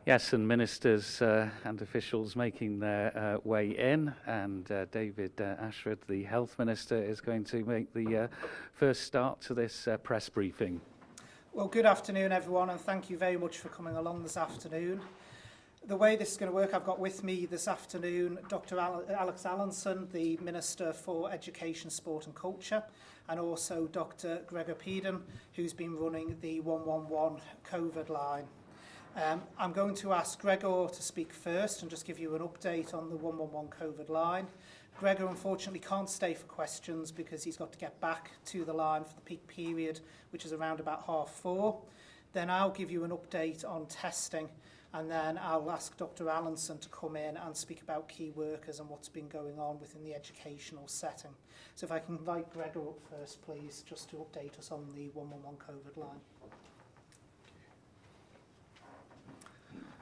Yes, and ministers and officials making their way in, and David Ashford, the Health Minister, is going to make the first start to this press briefing. Well, good afternoon, everyone, and thank you very much for coming along this afternoon. The way this is going to work, I've got with me this afternoon Dr. Alex Allinson, the Minister for Education, Sport and Culture, and also Dr. Gregor Peden, who's been running the 111 COVID line. I'm going to ask Gregor to speak first and just give you an update on the 111 COVID line. Gregor unfortunately can't stay for questions because he's got to get back to the line for the peak period, which is around about 4:30. Then I'll give you an update on testing, and then I'll ask Dr. Allinson to come in and speak about key workers and what's been going on within the educational setting. So if I can invite Gregor up first, please, just to update us on the 111 COVID line.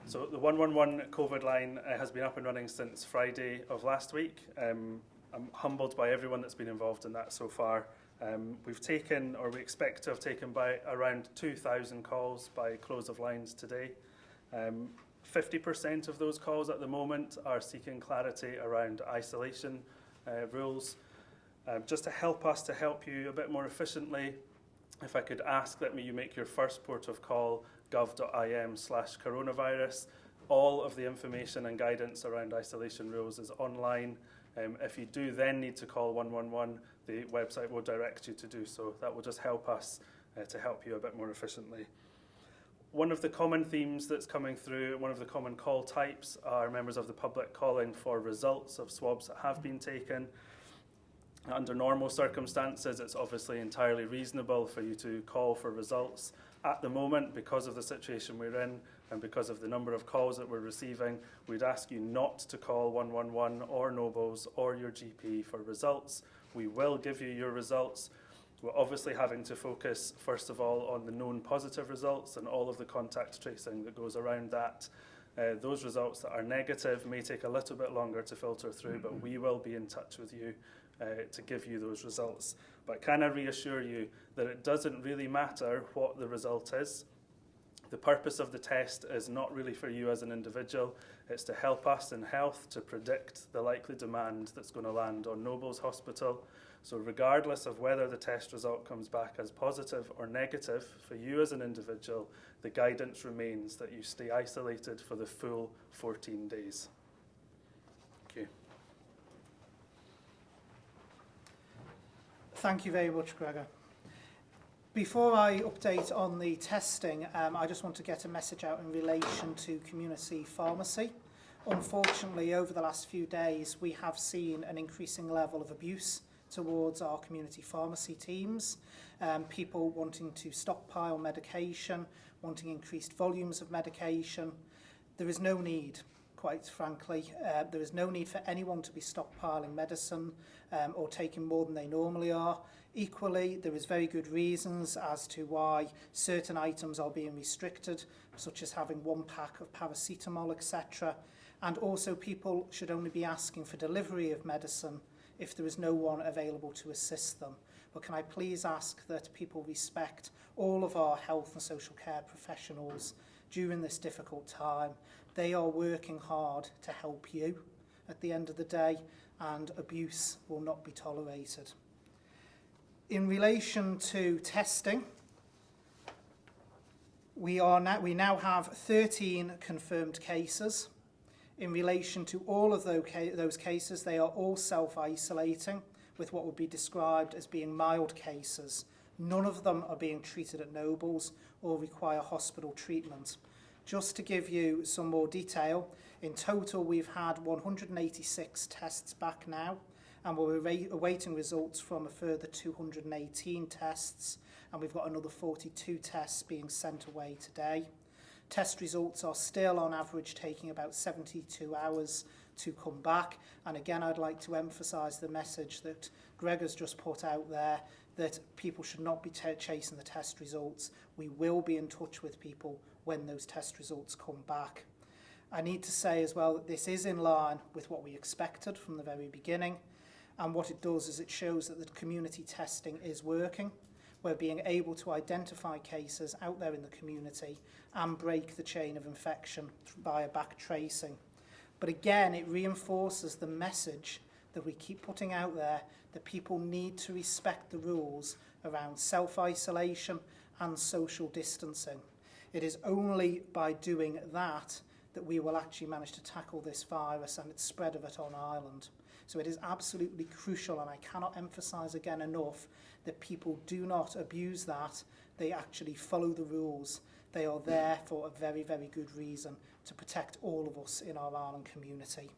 So the 111 COVID line has been up and running since Friday of last week. I'm humbled by everyone that's been involved in that so far. We've taken, or we expect to have taken, by around 2,000 calls by close of lines today. 50% of those calls at the moment are seeking clarity around isolation rules. Just to help us to help you a bit more efficiently, if I could ask that you make your first port of call gov.im/coronavirus. All of the information and guidance around isolation rules is online. If you do then need to call 111, the website will direct you to do so. That will just help us to help you a bit more efficiently. One of the common themes that's coming through, one of the common call types, are members of the public calling for results of swabs that have been taken. Under normal circumstances, it's obviously entirely reasonable for you to call for results. At the moment, because of the situation we're in and because of the number of calls that we're receiving, we'd ask you not to call 111 or Nobles or your GP for results. We will give you your results. We're obviously having to focus, first of all, on the known positive results and all of the contact tracing that goes around that. Those results that are negative may take a little bit longer to filter through, but we will be in touch with you to give you those results. But can I reassure you that it doesn't really matter what the result is? The purpose of the test is not really for you as an individual. It's to help us in health to predict the likely demand that's going to land on Nobles Hospital. So regardless of whether the test result comes back as positive or negative, for you as an individual, the guidance remains that you stay isolated for the full 14 days. Thank you. Thank you very much, Gregor. Before I update on the testing, I just want to get a message out in relation to community pharmacy. Unfortunately, over the last few days, we have seen an increasing level of abuse towards our community pharmacy teams. People wanting to stockpile medication, wanting increased volumes of medication. There is no need, quite frankly. There is no need for anyone to be stockpiling medicine or taking more than they normally are. Equally, there is very good reasons as to why certain items are being restricted, such as having one pack of paracetamol, etc. And also people should only be asking for delivery of medicine if there is no one available to assist them. But can I please ask that people respect all of our health and social care professionals during this difficult time? They are working hard to help you at the end of the day, and abuse will not be tolerated. In relation to testing, we now have 13 confirmed cases. In relation to all of those cases, they are all self-isolating with what would be described as being mild cases. None of them are being treated at Nobles or require hospital treatment. Just to give you some more detail, in total we've had 186 tests back now, and we're awaiting results from a further 218 tests, and we've got another 42 tests being sent away today. Test results are still on average taking about 72 hours to come back, and again I'd like to emphasise the message that Gregor's just put out there, that people should not be chasing the test results. We will be in touch with people when those test results come back. I need to say as well that this is in line with what we expected from the very beginning, and what it does is it shows that the community testing is working. we're being able to identify cases out there in the community and break the chain of infection via back tracing. But again, it reinforces the message that we keep putting out there that people need to respect the rules around self-isolation and social distancing. It is only by doing that that we will actually manage to tackle this virus and its spread of it on Ireland. So it is absolutely crucial, and I cannot emphasise again enough that people do not abuse that. They actually follow the rules. They are there for a very, very good reason, to protect all of us in our Ireland community.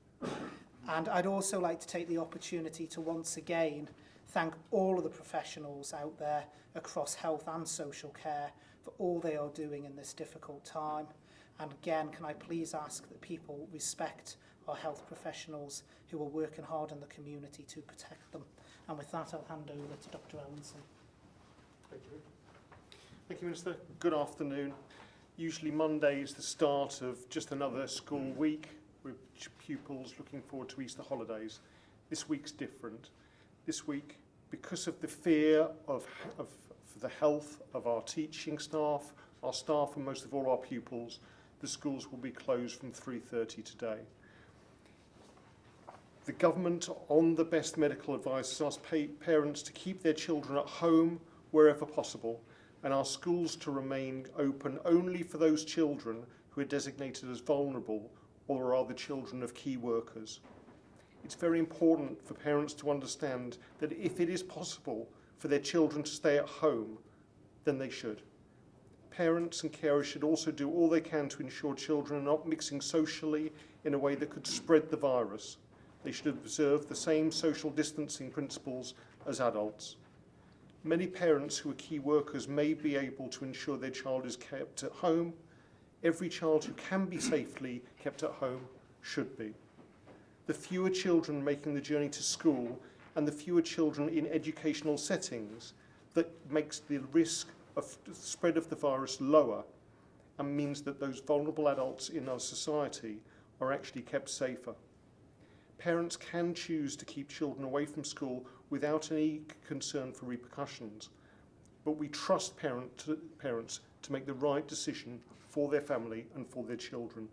And I'd also like to take the opportunity to once again thank all of the professionals out there across health and social care for all they are doing in this difficult time. And again, can I please ask that people respect our health professionals who are working hard in the community to protect them. And with that, I'll hand over to Dr. Allinson. Thank you. Thank you, Minister. Good afternoon. Usually Monday is the start of just another school week with pupils looking forward to Easter holidays. This week's different. This week, because of the fear for the health of our teaching staff, and most of all our pupils, the schools will be closed from 3:30 today. The government, on the best medical advice, has asked parents to keep their children at home wherever possible, and our schools to remain open only for those children who are designated as vulnerable or are the children of key workers. It's very important for parents to understand that if it is possible for their children to stay at home, then they should. Parents and carers should also do all they can to ensure children are not mixing socially in a way that could spread the virus. They should observe the same social distancing principles as adults. Many parents who are key workers may be able to ensure their child is kept at home. Every child who can be safely kept at home should be. The fewer children making the journey to school and the fewer children in educational settings, that makes the risk of the spread of the virus lower and means that those vulnerable adults in our society are actually kept safer. Parents can choose to keep children away from school without any concern for repercussions, but we trust parents to make the right decision for their family and for their children.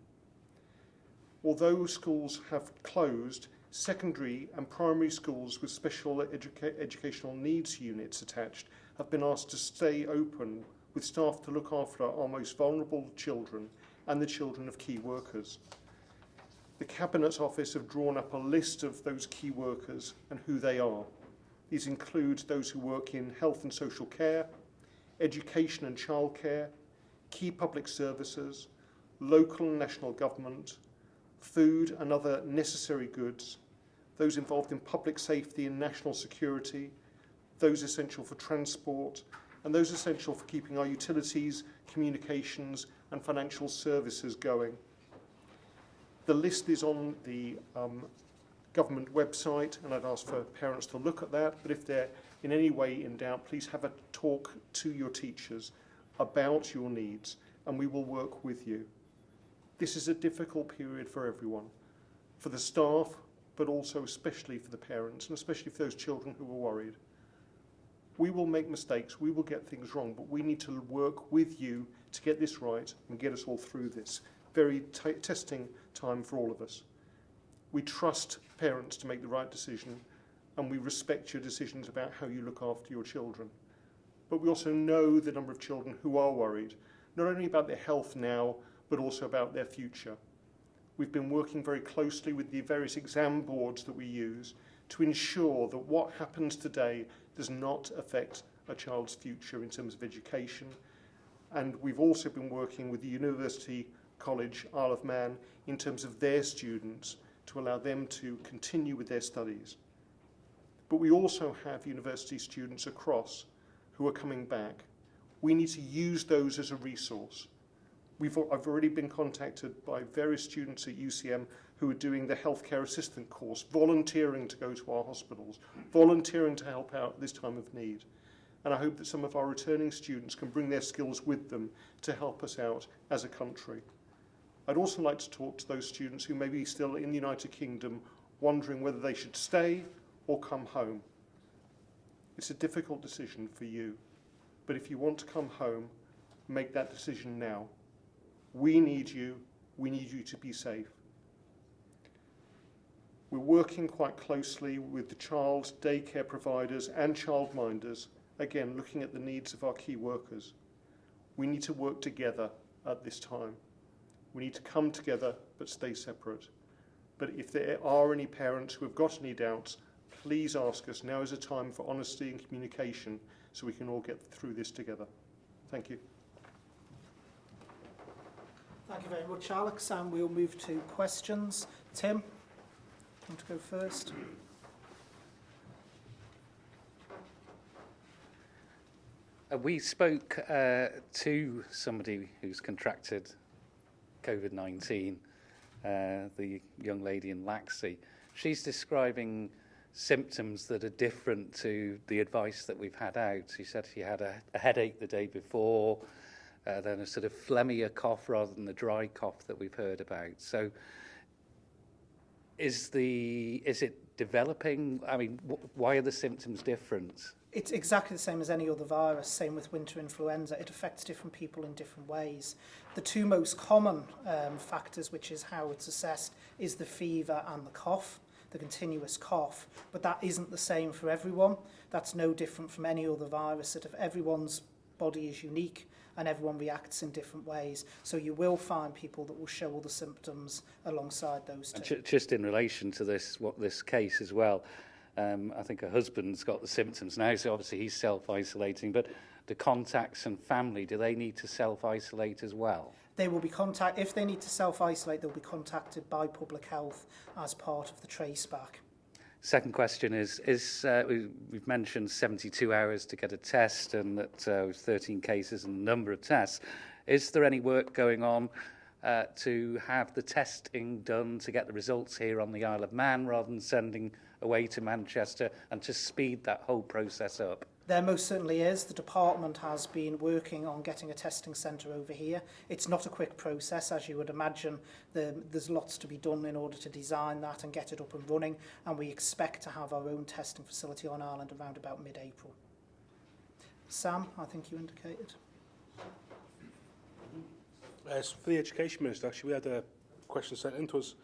Although schools have closed, secondary and primary schools with special educational needs units attached have been asked to stay open with staff to look after our most vulnerable children and the children of key workers. The Cabinet Office have drawn up a list of those key workers and who they are. These include those who work in health and social care, education and childcare, key public services, local and national government, food and other necessary goods, those involved in public safety and national security, those essential for transport, and those essential for keeping our utilities, communications, and financial services going. The list is on the government website, and I'd ask for parents to look at that, but if they're in any way in doubt, please have a talk to your teachers about your needs, and we will work with you. This is a difficult period for everyone, for the staff, but also especially for the parents, and especially for those children who are worried. We will make mistakes, we will get things wrong, but we need to work with you to get this right and get us all through this very testing time for all of us. We trust parents to make the right decision, and we respect your decisions about how you look after your children. But we also know the number of children who are worried, not only about their health now, but also about their future. We've been working very closely with the various exam boards that we use to ensure that what happens today does not affect a child's future in terms of education. And we've also been working with the University College Isle of Man in terms of their students to allow them to continue with their studies. But we also have university students across who are coming back. We need to use those as a resource. I've already been contacted by various students at UCM who are doing the healthcare assistant course, volunteering to go to our hospitals, volunteering to help out at this time of need. And I hope that some of our returning students can bring their skills with them to help us out as a country. I'd also like to talk to those students who may be still in the United Kingdom wondering whether they should stay or come home. It's a difficult decision for you. But if you want to come home, make that decision now. We need you. We need you to be safe. We're working quite closely with the child daycare providers and childminders, again, looking at the needs of our key workers. We need to work together at this time. We need to come together but stay separate. But if there are any parents who have got any doubts, please ask us. Now is a time for honesty and communication so we can all get through this together. Thank you. Thank you very much, Alex, and we'll move to questions. Tim, do you want to go first? We spoke to somebody who's contracted COVID-19, the young lady in Laxey. She's describing symptoms that are different to the advice that we've had out. She said she had a headache the day before, then a sort of phlegmier cough rather than the dry cough that we've heard about. So is it developing? I mean, why are the symptoms different? It's exactly the same as any other virus, same with winter influenza. It affects different people in different ways. The two most common factors, which is how it's assessed, is the fever and the cough, the continuous cough. But that isn't the same for everyone. That's no different from any other virus. That if everyone's body is unique and everyone reacts in different ways. So you will find people that will show all the symptoms alongside those two. And just in relation to this case as well, I think her husband's got the symptoms now, so obviously he's self-isolating, but the contacts and family, do they need to self-isolate as well? They will be if they need to self-isolate, they'll be contacted by public health as part of the traceback. Second question is we've mentioned 72 hours to get a test and that 13 cases and a number of tests. Is there any work going on to have the testing done to get the results here on the Isle of Man rather than sending away to Manchester, and to speed that whole process up? There most certainly is. The department has been working on getting a testing centre over here. It's not a quick process, as you would imagine. There's lots to be done in order to design that and get it up and running, and we expect to have our own testing facility on Ireland around about mid-April. Sam, I think you indicated. For the Education Minister, actually, we had a question sent in to us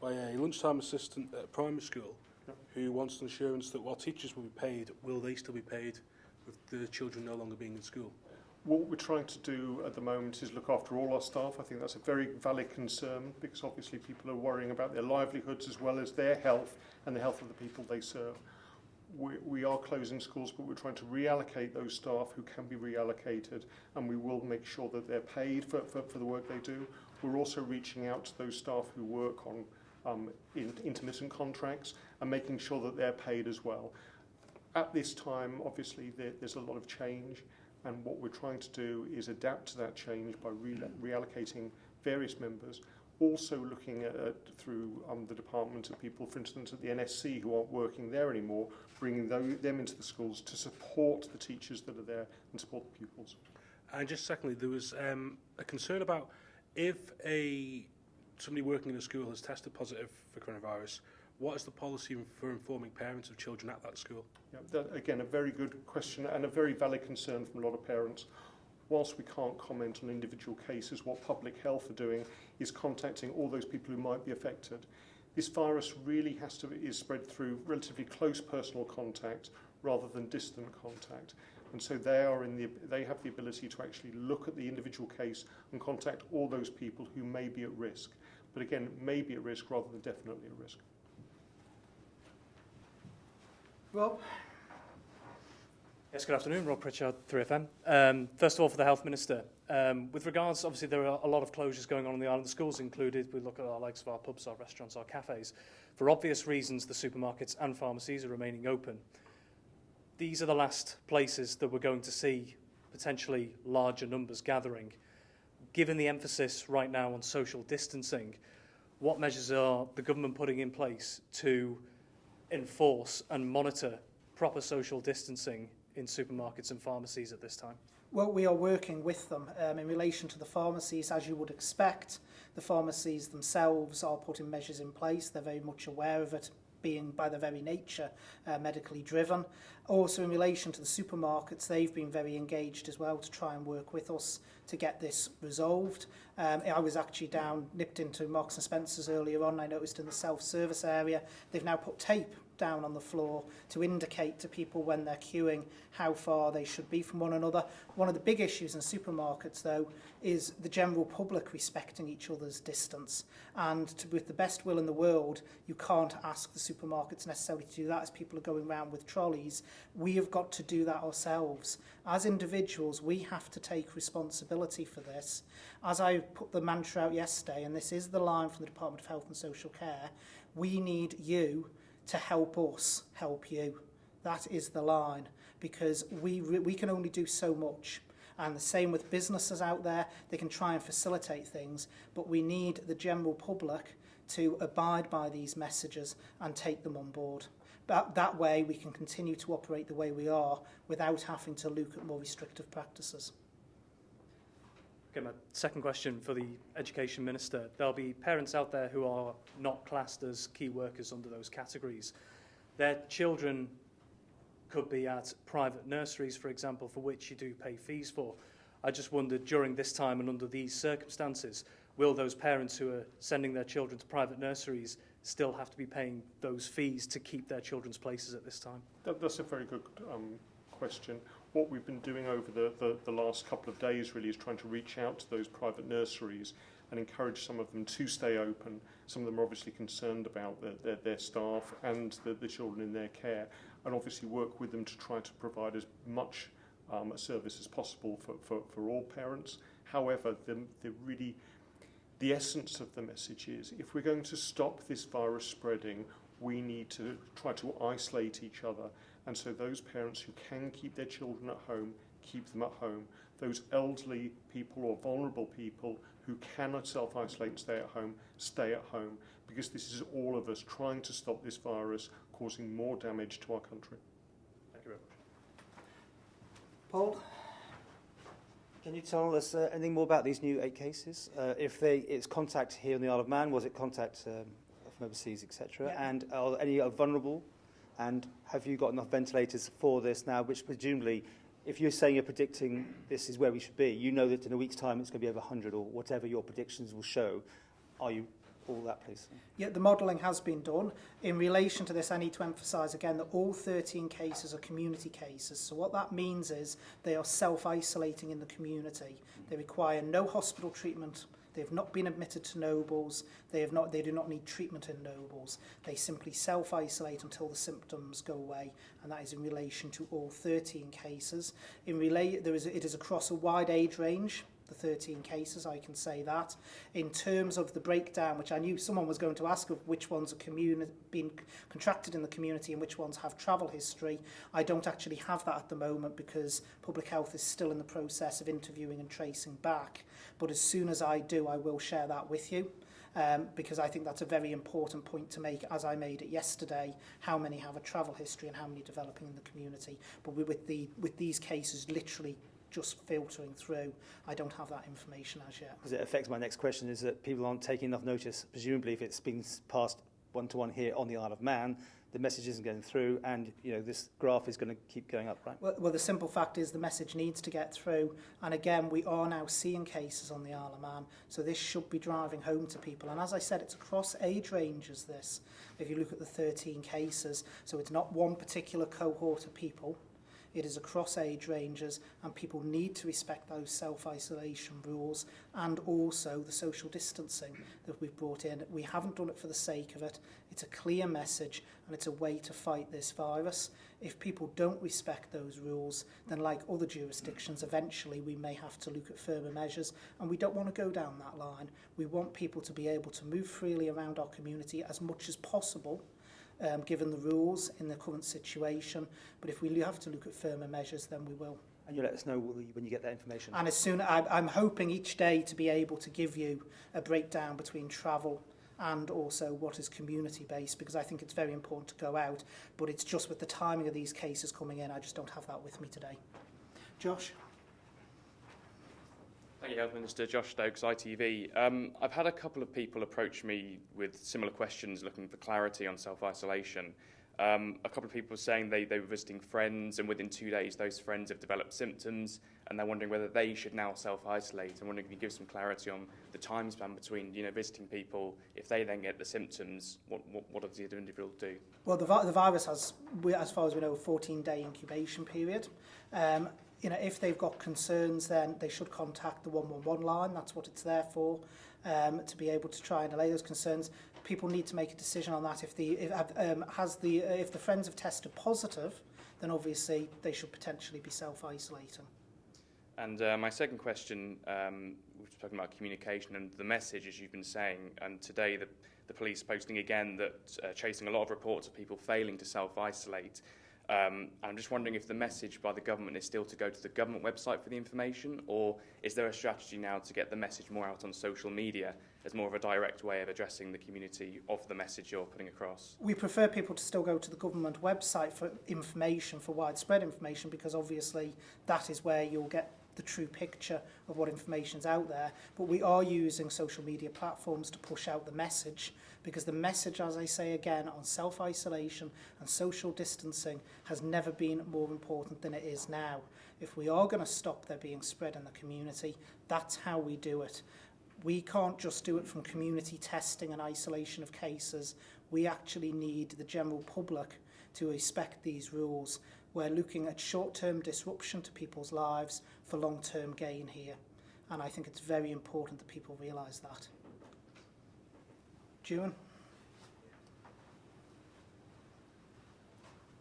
by a lunchtime assistant at a primary school who wants an assurance that while teachers will be paid, will they still be paid with the children no longer being in school? What we're trying to do at the moment is look after all our staff. I think that's a very valid concern because obviously people are worrying about their livelihoods as well as their health and the health of the people they serve. We are closing schools, but we're trying to reallocate those staff who can be reallocated, and we will make sure that they're paid for the work they do. We're also reaching out to those staff who work on intermittent contracts and making sure that they're paid as well. At this time, obviously, there's a lot of change, and what we're trying to do is adapt to that change by reallocating various members, also looking at through the department of people, for instance, at the NSC who aren't working there anymore, bringing them into the schools to support the teachers that are there and support the pupils. And just secondly, there was a concern about if somebody working in a school has tested positive for coronavirus, what is the policy for informing parents of children at that school? Yeah, that, again, a very good question and a very valid concern from a lot of parents. Whilst we can't comment on individual cases, what public health are doing is contacting all those people who might be affected. This virus really is spread through relatively close personal contact rather than distant contact. And so they have the ability to actually look at the individual case and contact all those people who may be at risk. But again, may be at risk rather than definitely at risk. Rob? Yes, good afternoon. Rob Pritchard, 3FM. First of all, for the Health Minister, with regards, obviously there are a lot of closures going on the island, the schools included. We look at our likes of our pubs, our restaurants, our cafes. For obvious reasons, the supermarkets and pharmacies are remaining open. These are the last places that we're going to see potentially larger numbers gathering. Given the emphasis right now on social distancing, what measures are the government putting in place to enforce and monitor proper social distancing in supermarkets and pharmacies at this time? Well, we are working with them. In relation to the pharmacies, as you would expect, the pharmacies themselves are putting measures in place. They're very much aware of it being by their very nature medically driven. Also in relation to the supermarkets, they've been very engaged as well to try and work with us to get this resolved. I was actually nipped into Marks and Spencer's earlier on. I noticed in the self-service area, they've now put tape down on the floor to indicate to people when they're queuing how far they should be from one another. One of the big issues in supermarkets, though, is the general public respecting each other's distance. And with the best will in the world, you can't ask the supermarkets necessarily to do that as people are going around with trolleys. We have got to do that ourselves. As individuals, we have to take responsibility for this. As I put the mantra out yesterday, and this is the line from the Department of Health and Social Care, we need you to help us help you. That is the line, because we can only do so much. And the same with businesses out there, they can try and facilitate things, but we need the general public to abide by these messages and take them on board. But that way we can continue to operate the way we are without having to look at more restrictive practices. Okay, my second question for the Education Minister. There'll be parents out there who are not classed as key workers under those categories. Their children could be at private nurseries, for example, for which you do pay fees for. I just wondered, during this time and under these circumstances, will those parents who are sending their children to private nurseries still have to be paying those fees to keep their children's places at this time? That's a very good question. What we've been doing over the last couple of days really is trying to reach out to those private nurseries and encourage some of them to stay open. Some of them are obviously concerned about their staff and the children in their care, and obviously work with them to try to provide as much a service as possible for all parents. However, the essence of the message is, if we're going to stop this virus spreading, we need to try to isolate each other. And so those parents who can keep their children at home, keep them at home. Those elderly people or vulnerable people who cannot self-isolate and stay at home, because this is all of us trying to stop this virus causing more damage to our country. Thank you very much. Paul, can you tell us anything more about these new 8 cases? It's contact here in the Isle of Man, was it contact from overseas, etc.? Yeah. And are any vulnerable? And have you got enough ventilators for this now, which presumably, if you're saying you're predicting this is where we should be, you know that in a week's time it's going to be over 100 or whatever your predictions will show. Are you all that, please? Yeah, the modelling has been done. In relation to this, I need to emphasise again that all 13 cases are community cases. So what that means is they are self-isolating in the community. They require no hospital treatment. They have not been admitted to Nobles. They do not need treatment in Nobles. They simply self-isolate until the symptoms go away, and that is in relation to all 13 cases. It is across a wide age range, the 13 cases, I can say that. In terms of the breakdown, which I knew someone was going to ask of which ones are being contracted in the community and which ones have travel history, I don't actually have that at the moment because Public Health is still in the process of interviewing and tracing back. But as soon as I do, I will share that with you. Because I think that's a very important point to make, as I made it yesterday, how many have a travel history and how many developing in the community. But with these cases literally just filtering through, I don't have that information as yet. Because it affects my next question, is that people aren't taking enough notice. Presumably, if it's been passed one-to-one here on the Isle of Man, the message isn't getting through, and this graph is going to keep going up, right? Well, the simple fact is the message needs to get through, and again, we are now seeing cases on the Isle of Man, so this should be driving home to people. And as I said, it's across age ranges, this. If you look at the 13 cases, so it's not one particular cohort of people. It is across age ranges, and people need to respect those self-isolation rules and also the social distancing that we've brought in. We haven't done it for the sake of it. It's a clear message, and it's a way to fight this virus. If people don't respect those rules, then like other jurisdictions, eventually we may have to look at firmer measures, and we don't want to go down that line. We want people to be able to move freely around our community as much as possible, given the rules in the current situation. But if we have to look at firmer measures, then we will. And you'll let us know when you get that information. And as soon, I'm hoping each day to be able to give you a breakdown between travel and also what is community-based, because I think it's very important to go out. But it's just with the timing of these cases coming in, I just don't have that with me today. Josh? Thank Health Minister, Josh Stokes, ITV. I've had a couple of people approach me with similar questions looking for clarity on self-isolation. A couple of people saying they were visiting friends and within 2 days those friends have developed symptoms and they're wondering whether they should now self-isolate. I'm wondering if you give some clarity on the time span between visiting people, if they then get the symptoms, what does the individual do? Well, the virus has, as far as we know, a 14-day incubation period. If they've got concerns, then they should contact the 111 line. That's what it's there for, to be able to try and allay those concerns. People need to make a decision on that. If the friends have tested positive, then obviously they should potentially be self-isolating. And my second question, we've spoken about communication and the message, as you've been saying, and today the police posting again that chasing a lot of reports of people failing to self-isolate. And I'm just wondering if the message by the government is still to go to the government website for the information, or is there a strategy now to get the message more out on social media as more of a direct way of addressing the community of the message you're putting across? We prefer people to still go to the government website for information, for widespread information, because obviously that is where you'll get the true picture of what information's out there. But we are using social media platforms to push out the message, because the message, as I say again, on self-isolation and social distancing has never been more important than it is now. If we are going to stop there being spread in the community, that's how we do it. We can't just do it from community testing and isolation of cases. We actually need the general public to respect these rules. We're looking at short-term disruption to people's lives for long-term gain here. And I think it's very important that people realise that. Ewan?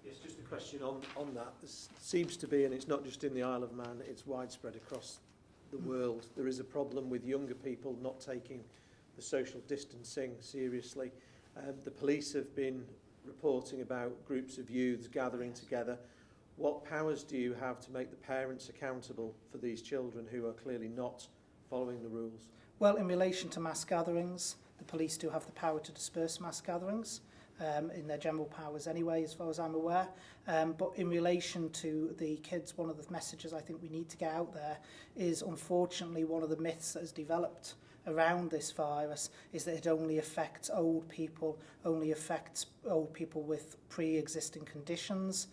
Yes, just a question on that. There seems to be, and it's not just in the Isle of Man, it's widespread across the world. There is a problem with younger people not taking the social distancing seriously. The police have been reporting about groups of youths gathering together. What powers do you have to make the parents accountable for these children who are clearly not following the rules? Well, in relation to mass gatherings, the police do have the power to disperse mass gatherings in their general powers anyway, as far as I'm aware. But in relation to the kids, one of the messages I think we need to get out there is, unfortunately, one of the myths that has developed around this virus is that it only affects old people with pre-existing conditions.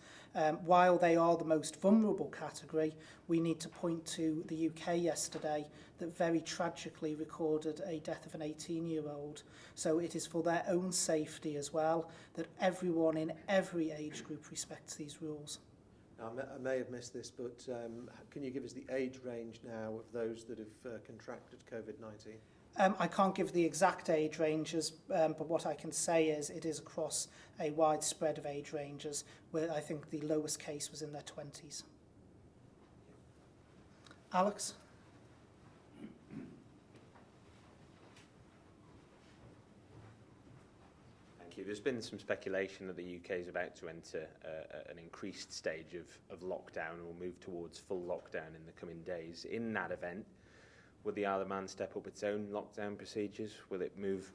While they are the most vulnerable category, we need to point to the UK yesterday that very tragically recorded a death of an 18-year-old. So it is for their own safety as well that everyone in every age group respects these rules. Now, I may have missed this, but can you give us the age range now of those that have contracted COVID-19? I can't give the exact age ranges, but what I can say is it is across a wide spread of age ranges, where I think the lowest case was in their 20s. Alex? Thank you. There's been some speculation that the UK is about to enter an increased stage of lockdown and will move towards full lockdown in the coming days. In that event, will the Isle of Man step up its own lockdown procedures? Will it move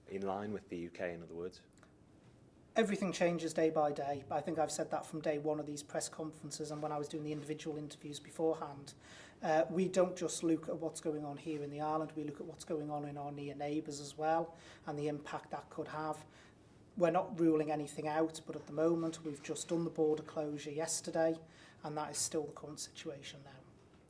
in line with the UK, in other words? Everything changes day by day. I think I've said that from day one of these press conferences and when I was doing the individual interviews beforehand. We don't just look at what's going on here in the island, we look at what's going on in our near neighbours as well and the impact that could have. We're not ruling anything out, but at the moment we've just done the border closure yesterday and that is still the current situation now.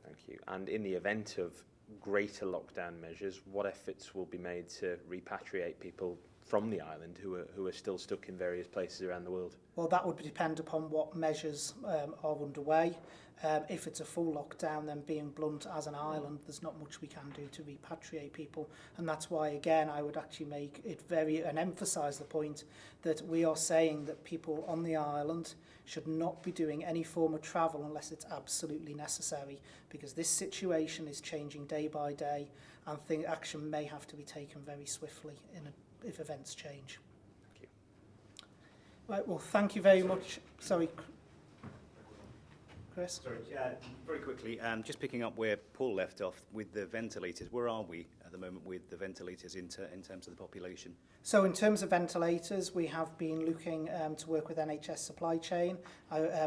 Thank you. And in the event of greater lockdown measures, what efforts will be made to repatriate people from the island who are still stuck in various places around the world? Well, that would depend upon what measures are underway. If it's a full lockdown, then being blunt, as an island, there's not much we can do to repatriate people. And that's why, again, I would actually make it and emphasise the point that we are saying that people on the island should not be doing any form of travel unless it's absolutely necessary, because this situation is changing day by day and action may have to be taken very swiftly if events change. Thank you. Right, well, thank you very much. Sorry. Chris? Sorry, very quickly, just picking up where Paul left off with the ventilators. Where are we at the moment with the ventilators in terms of the population? So in terms of ventilators, we have been looking to work with NHS supply chain.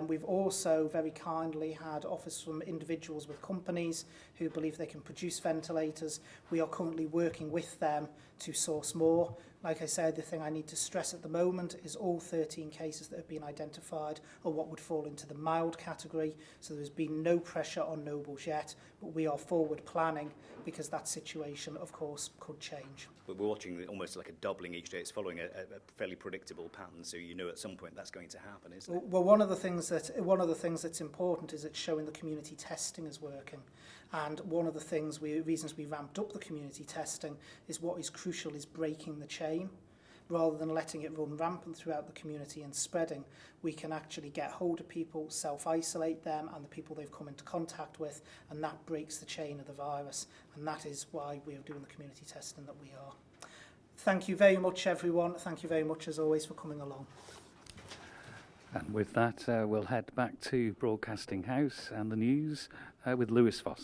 We've also very kindly had offers from individuals with companies who believe they can produce ventilators. We are currently working with them to source more. Like I said, the thing I need to stress at the moment is all 13 cases that have been identified are what would fall into the mild category. So there's been no pressure on Nobles yet, but we are forward planning because that situation, of course, could change. But we're watching almost like a doubling each day. It's following a fairly predictable pattern, so you know at some point that's going to happen, isn't it? Well, one of the things that's important is it's showing the community testing is working. And one of the reasons we ramped up the community testing is what is crucial is breaking the chain. Rather than letting it run rampant throughout the community and spreading, we can actually get hold of people, self-isolate them and the people they've come into contact with, and that breaks the chain of the virus. And that is why we are doing the community testing that we are. Thank you very much, everyone. Thank you very much, as always, for coming along. And with that, we'll head back to Broadcasting House and the news with Lewis Foss.